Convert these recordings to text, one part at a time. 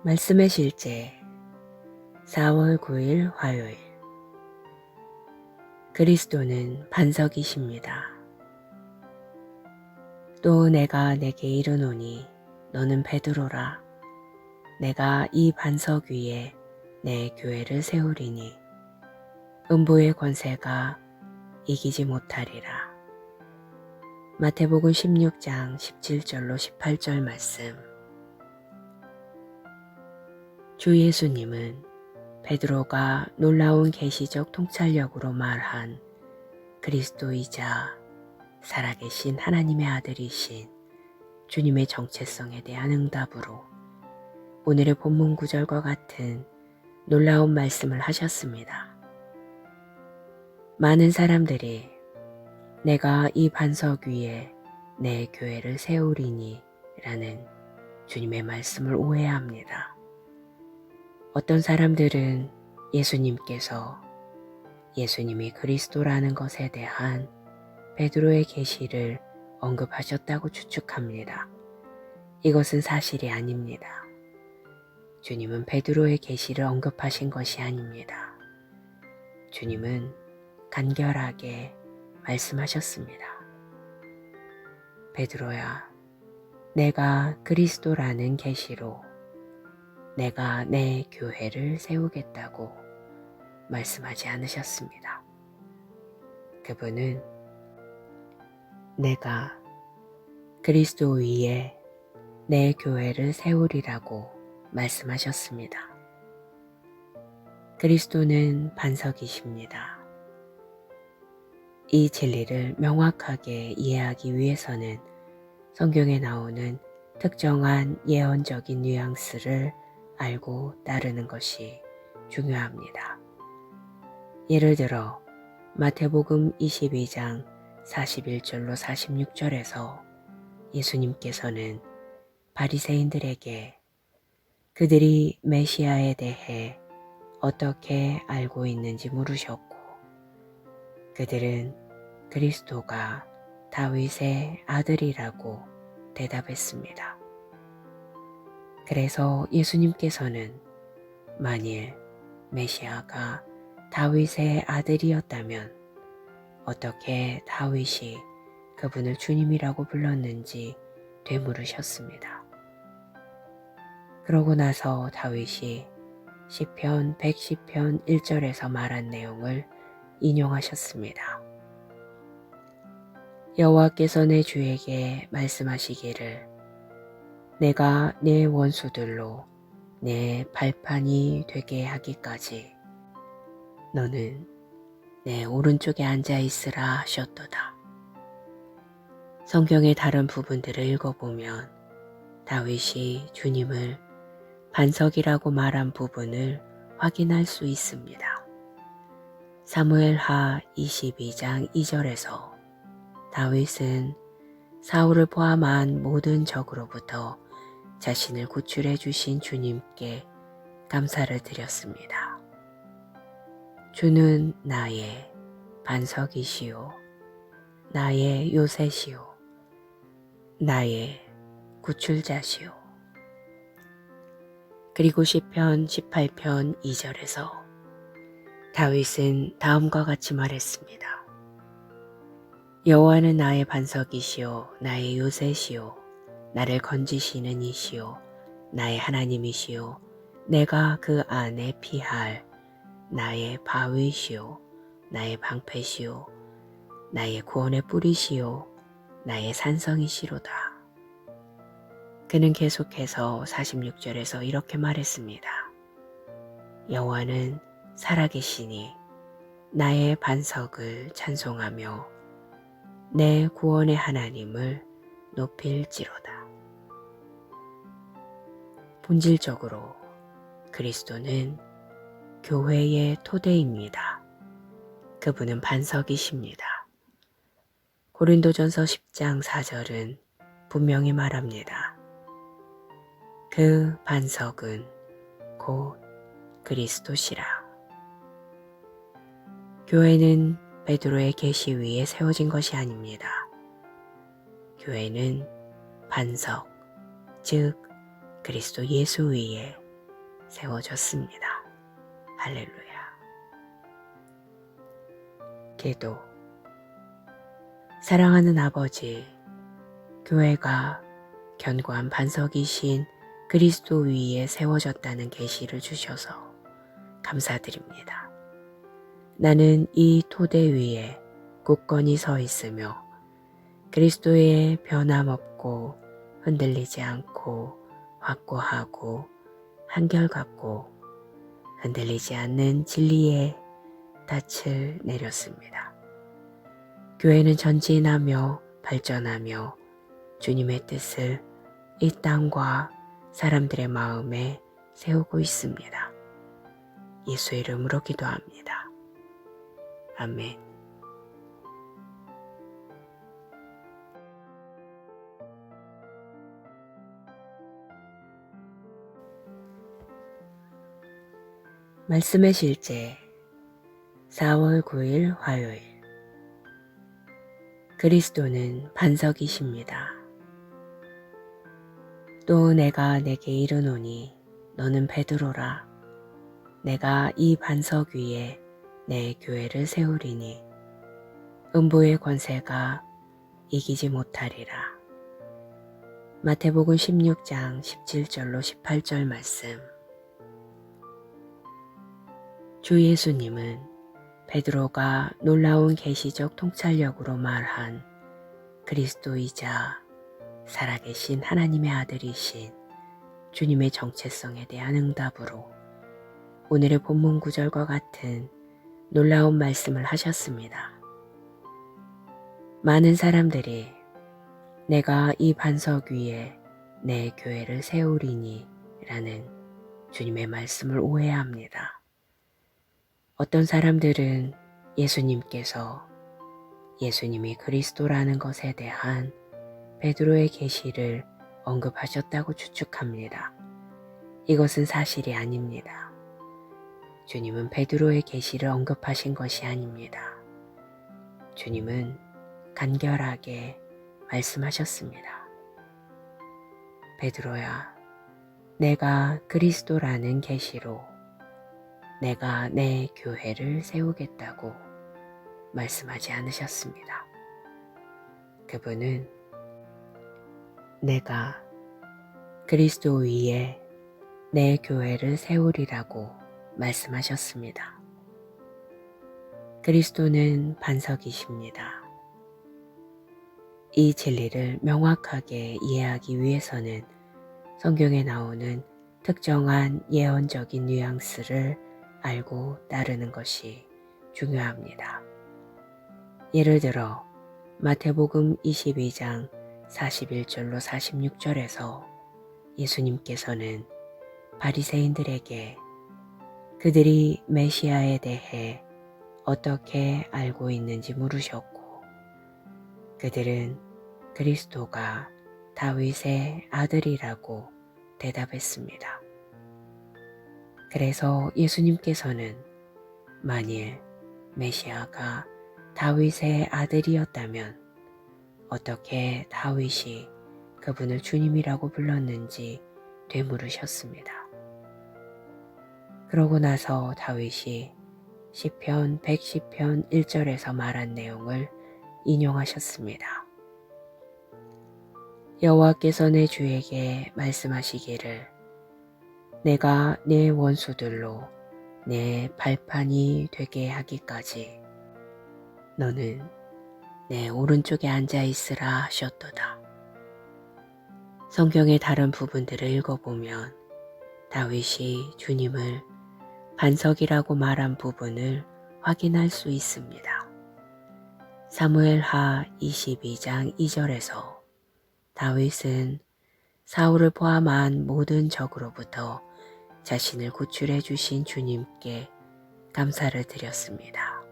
말씀의 실제 4월 9일 화요일. 그리스도는 반석이십니다. 또 내가 내게 이르노니 너는 베드로라. 내가 이 반석 위에 내 교회를 세우리니 음부의 권세가 이기지 못하리라. 마태복음 16장 17절로 18절 말씀. 주 예수님은 베드로가 놀라운 계시적 통찰력으로 말한 그리스도이자 살아계신 하나님의 아들이신 주님의 정체성에 대한 응답으로 오늘의 본문 구절과 같은 놀라운 말씀을 하셨습니다. 많은 사람들이 내가 이 반석 위에 내 교회를 세우리니 라는 주님의 말씀을 오해합니다. 어떤 사람들은 예수님이 그리스도라는 것에 대한 베드로의 계시를 언급하셨다고 추측합니다. 이것은 사실이 아닙니다. 주님은 베드로의 계시를 언급하신 것이 아닙니다. 주님은 간결하게 말씀하셨습니다. 베드로야, 내가 그리스도라는 계시로 내가 내 교회를 세우겠다고 말씀하지 않으셨습니다. 그분은 내가 그리스도 위에 내 교회를 세우리라고 말씀하셨습니다. 그리스도는 반석이십니다. 이 진리를 명확하게 이해하기 위해서는 성경에 나오는 특정한 예언적인 뉘앙스를 알고 따르는 것이 중요합니다. 예를 들어 마태복음 22장 41절로 46절에서 예수님께서는 바리새인들에게 그들이 메시아에 대해 어떻게 알고 있는지 물으셨고, 그들은 그리스도가 다윗의 아들이라고 대답했습니다. 그래서 예수님께서는 만일 메시아가 다윗의 아들이었다면 어떻게 다윗이 그분을 주님이라고 불렀는지 되물으셨습니다. 그러고 나서 다윗이 시편 110편 1절에서 말한 내용을 인용하셨습니다. 여호와께서 내 주에게 말씀하시기를 내가 내 원수들로 내 발판이 되게 하기까지 너는 내 오른쪽에 앉아 있으라 하셨도다. 성경의 다른 부분들을 읽어보면 다윗이 주님을 반석이라고 말한 부분을 확인할 수 있습니다. 사무엘하 22장 2절에서 다윗은 사울을 포함한 모든 적으로부터 자신을 구출해 주신 주님께 감사를 드렸습니다. 주는 나의 반석이시오, 나의 요새시오, 나의 구출자시오. 그리고 시편 18편 2절에서 다윗은 다음과 같이 말했습니다. 여호와는 나의 반석이시오, 나의 요새시오, 나를 건지시는 이시오, 나의 하나님이시오, 내가 그 안에 피할 나의 바위시오, 나의 방패시오, 나의 구원의 뿌리시오, 나의 산성이시로다. 그는 계속해서 46절에서 이렇게 말했습니다. 여호와는 살아계시니 나의 반석을 찬송하며 내 구원의 하나님을 높일지로다. 본질적으로 그리스도는 교회의 토대입니다. 그분은 반석이십니다. 고린도전서 10장 4절은 분명히 말합니다. 그 반석은 곧 그리스도시라. 교회는 베드로의 계시 위에 세워진 것이 아닙니다. 교회는 반석, 즉 그리스도 예수 위에 세워졌습니다. 할렐루야. 기도. 사랑하는 아버지, 교회가 견고한 반석이신 그리스도 위에 세워졌다는 계시를 주셔서 감사드립니다. 나는 이 토대 위에 굳건히 서 있으며 그리스도의 변함없고 흔들리지 않고 확고하고 한결같고 흔들리지 않는 진리의 닻을 내렸습니다. 교회는 전진하며 발전하며 주님의 뜻을 이 땅과 사람들의 마음에 세우고 있습니다. 예수 이름으로 기도합니다. 아멘. 말씀의 실제 4월 9일 화요일. 그리스도는 반석이십니다. 또 내가 내게 이르노니 너는 베드로라. 내가 이 반석 위에 내 교회를 세우리니 음부의 권세가 이기지 못하리라. 마태복음 16장 17절로 18절 말씀. 주 예수님은 베드로가 놀라운 계시적 통찰력으로 말한 그리스도이자 살아계신 하나님의 아들이신 주님의 정체성에 대한 응답으로 오늘의 본문 구절과 같은 놀라운 말씀을 하셨습니다. 많은 사람들이 내가 이 반석 위에 내 교회를 세우리니 라는 주님의 말씀을 오해합니다. 어떤 사람들은 예수님께서 예수님이 그리스도라는 것에 대한 베드로의 계시를 언급하셨다고 추측합니다. 이것은 사실이 아닙니다. 주님은 베드로의 계시를 언급하신 것이 아닙니다. 주님은 간결하게 말씀하셨습니다. 베드로야, 내가 그리스도라는 계시로 내가 내 교회를 세우겠다고 말씀하지 않으셨습니다. 그분은 내가 그리스도 위에 내 교회를 세우리라고 말씀하셨습니다. 그리스도는 반석이십니다. 이 진리를 명확하게 이해하기 위해서는 성경에 나오는 특정한 예언적인 뉘앙스를 알고 따르는 것이 중요합니다. 예를 들어 마태복음 22장 41절로 46절에서 예수님께서는 바리새인들에게 그들이 메시아에 대해 어떻게 알고 있는지 물으셨고 그들은 그리스도가 다윗의 아들이라고 대답했습니다. 그래서 예수님께서는 만일 메시아가 다윗의 아들이었다면 어떻게 다윗이 그분을 주님이라고 불렀는지 되물으셨습니다. 그러고 나서 다윗이 시편 110편 1절에서 말한 내용을 인용하셨습니다. 여호와께서 내 주에게 말씀하시기를 내가 내 원수들로 내 발판이 되게 하기까지 너는 내 오른쪽에 앉아 있으라 하셨도다. 성경의 다른 부분들을 읽어보면 다윗이 주님을 반석이라고 말한 부분을 확인할 수 있습니다. 사무엘하 22장 2절에서 다윗은 사울을 포함한 모든 적으로부터 자신을 구출해 주신 주님께 감사를 드렸습니다.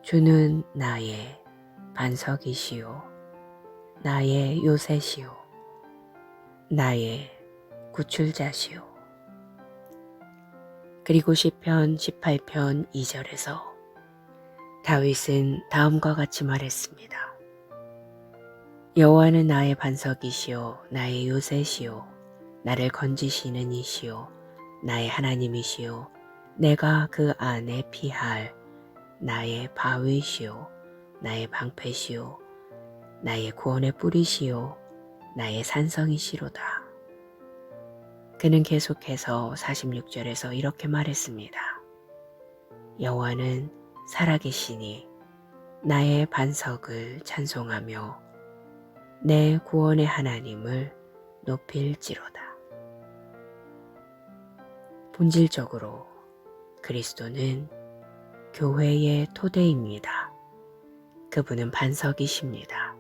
주는 나의 반석이시오, 나의 요새시오, 나의 구출자시오. 그리고 시편 18편 2절에서 다윗은 다음과 같이 말했습니다. 여호와는 나의 반석이시오, 나의 요새시오, 나를 건지시는 이시오, 나의 하나님이시요 내가 그 안에 피할 나의 바위시요 나의 방패시요 나의 구원의 뿌리시요 나의 산성이시로다. 그는 계속해서 46절에서 이렇게 말했습니다. 여호와는 살아계시니 나의 반석을 찬송하며 내 구원의 하나님을 높일지로다. 본질적으로 그리스도는 교회의 토대입니다. 그분은 반석이십니다.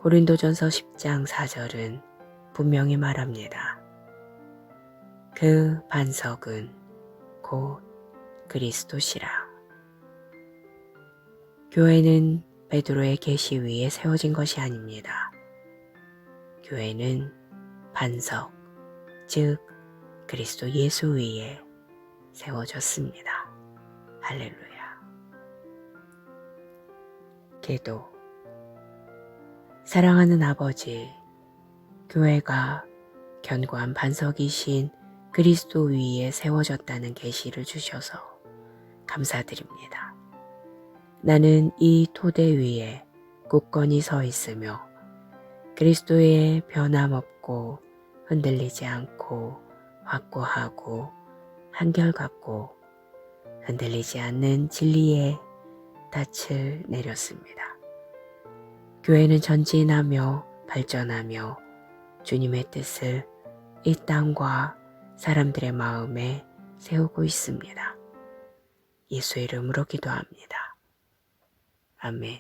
고린도전서 10장 4절은 분명히 말합니다. 그 반석은 곧 그리스도시라. 교회는 베드로의 계시 위에 세워진 것이 아닙니다. 교회는 반석, 즉 그리스도 예수 위에 세워졌습니다. 할렐루야. 기도. 사랑하는 아버지, 교회가 견고한 반석이신 그리스도 위에 세워졌다는 계시를 주셔서 감사드립니다. 나는 이 토대 위에 굳건히 서 있으며 그리스도의 변함없고 흔들리지 않고 확고하고 한결같고 흔들리지 않는 진리의 닻을 내렸습니다. 교회는 전진하며 발전하며 주님의 뜻을 이 땅과 사람들의 마음에 세우고 있습니다. 예수 이름으로 기도합니다. 아멘.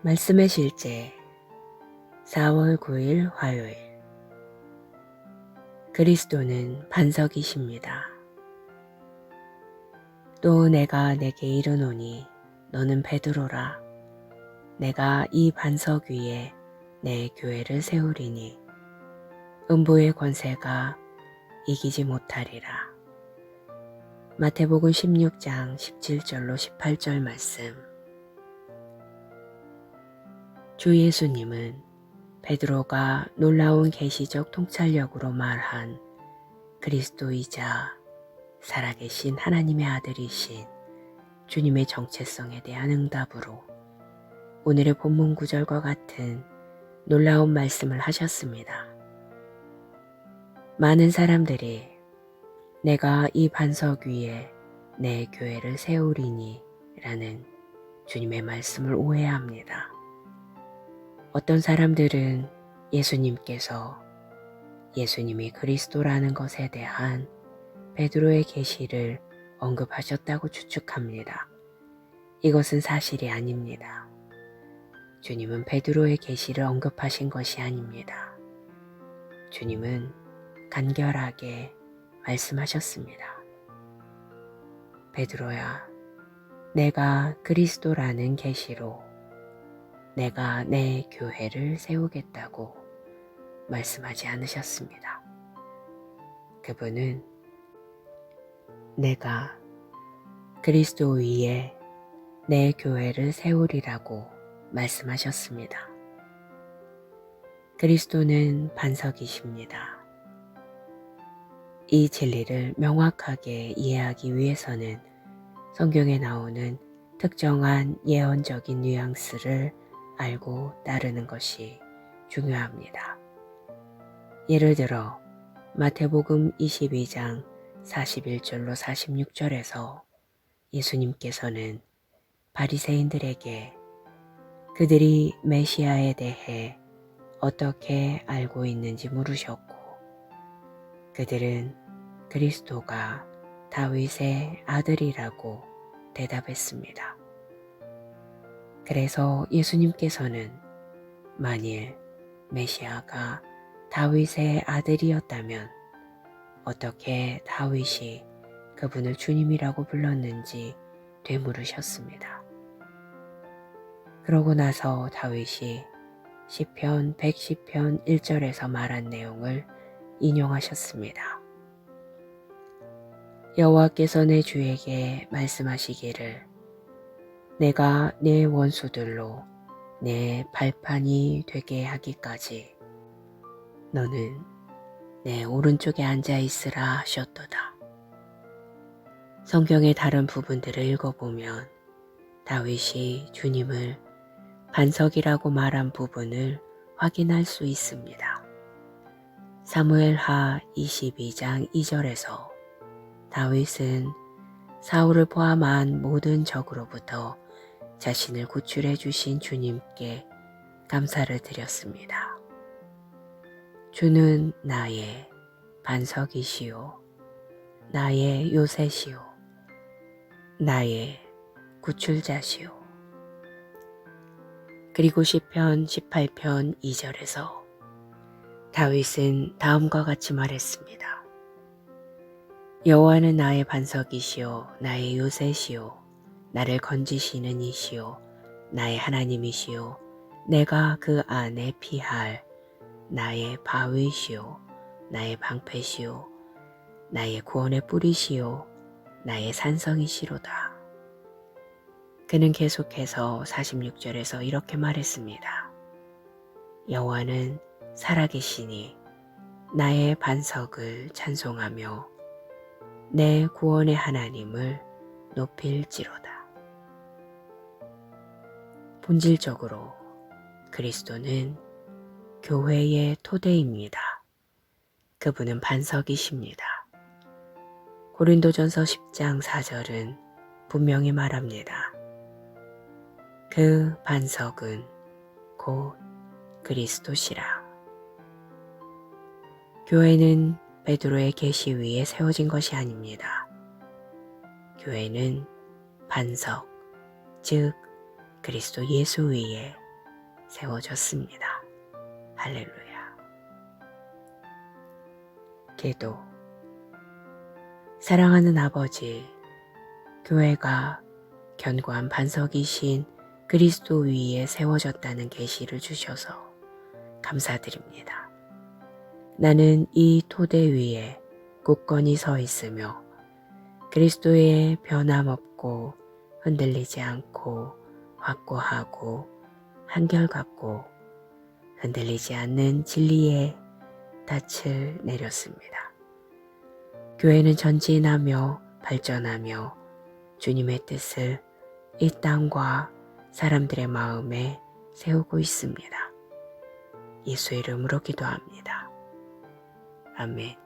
말씀의 실제 4월 9일 화요일. 그리스도는 반석이십니다. 또 내가 내게 이르노니 너는 베드로라. 내가 이 반석 위에 내 교회를 세우리니 음부의 권세가 이기지 못하리라. 마태복음 16장 17절로 18절 말씀. 주 예수님은 베드로가 놀라운 계시적 통찰력으로 말한 그리스도이자 살아계신 하나님의 아들이신 주님의 정체성에 대한 응답으로 오늘의 본문 구절과 같은 놀라운 말씀을 하셨습니다. 많은 사람들이 내가 이 반석 위에 내 교회를 세우리니 라는 주님의 말씀을 오해합니다. 어떤 사람들은 예수님이 그리스도라는 것에 대한 베드로의 계시를 언급하셨다고 추측합니다. 이것은 사실이 아닙니다. 주님은 베드로의 계시를 언급하신 것이 아닙니다. 주님은 간결하게 말씀하셨습니다. 베드로야, 내가 그리스도라는 계시로 내가 내 교회를 세우겠다고 말씀하지 않으셨습니다. 그분은 내가 그리스도 위에 내 교회를 세우리라고 말씀하셨습니다. 그리스도는 반석이십니다. 이 진리를 명확하게 이해하기 위해서는 성경에 나오는 특정한 예언적인 뉘앙스를 알고 따르는 것이 중요합니다. 예를 들어 마태복음 22장 41절로 46절에서 예수님께서는 바리새인들에게 그들이 메시아에 대해 어떻게 알고 있는지 물으셨고 그들은 그리스도가 다윗의 아들이라고 대답했습니다. 그래서 예수님께서는 만일 메시아가 다윗의 아들이었다면 어떻게 다윗이 그분을 주님이라고 불렀는지 되물으셨습니다. 그러고 나서 다윗이 시편 110편 1절에서 말한 내용을 인용하셨습니다. 여호와께서 내 주에게 말씀하시기를 내가 내 원수들로 내 발판이 되게 하기까지 너는 내 오른쪽에 앉아 있으라 하셨도다. 성경의 다른 부분들을 읽어보면 다윗이 주님을 반석이라고 말한 부분을 확인할 수 있습니다. 사무엘하 22장 2절에서 다윗은 사울을 포함한 모든 적으로부터 자신을 구출해 주신 주님께 감사를 드렸습니다. 주는 나의 반석이시요, 나의 요새시요, 나의 구출자시요. 그리고 시편 18편 2절에서 다윗은 다음과 같이 말했습니다. 여호와는 나의 반석이시요, 나의 요새시요, 나를 건지시는 이시요, 나의 하나님이시요, 내가 그 안에 피할 나의 바위시요, 나의 방패시요, 나의 구원의 뿌리시요, 나의 산성이시로다. 그는 계속해서 46절에서 이렇게 말했습니다. 여호와는 살아계시니 나의 반석을 찬송하며 내 구원의 하나님을 높일지로다. 본질적으로 그리스도는 교회의 토대입니다. 그분은 반석이십니다. 고린도전서 10장 4절은 분명히 말합니다. 그 반석은 곧 그리스도시라. 교회는 베드로의 계시 위에 세워진 것이 아닙니다. 교회는 반석, 즉 그리스도 예수 위에 세워졌습니다. 할렐루야. 기도. 사랑하는 아버지, 교회가 견고한 반석이신 그리스도 위에 세워졌다는 계시를 주셔서 감사드립니다. 나는 이 토대 위에 굳건히 서 있으며 그리스도의 변함없고 흔들리지 않고 확고하고 한결같고 흔들리지 않는 진리의 닻을 내렸습니다. 교회는 전진하며 발전하며 주님의 뜻을 이 땅과 사람들의 마음에 세우고 있습니다. 예수 이름으로 기도합니다. 아멘.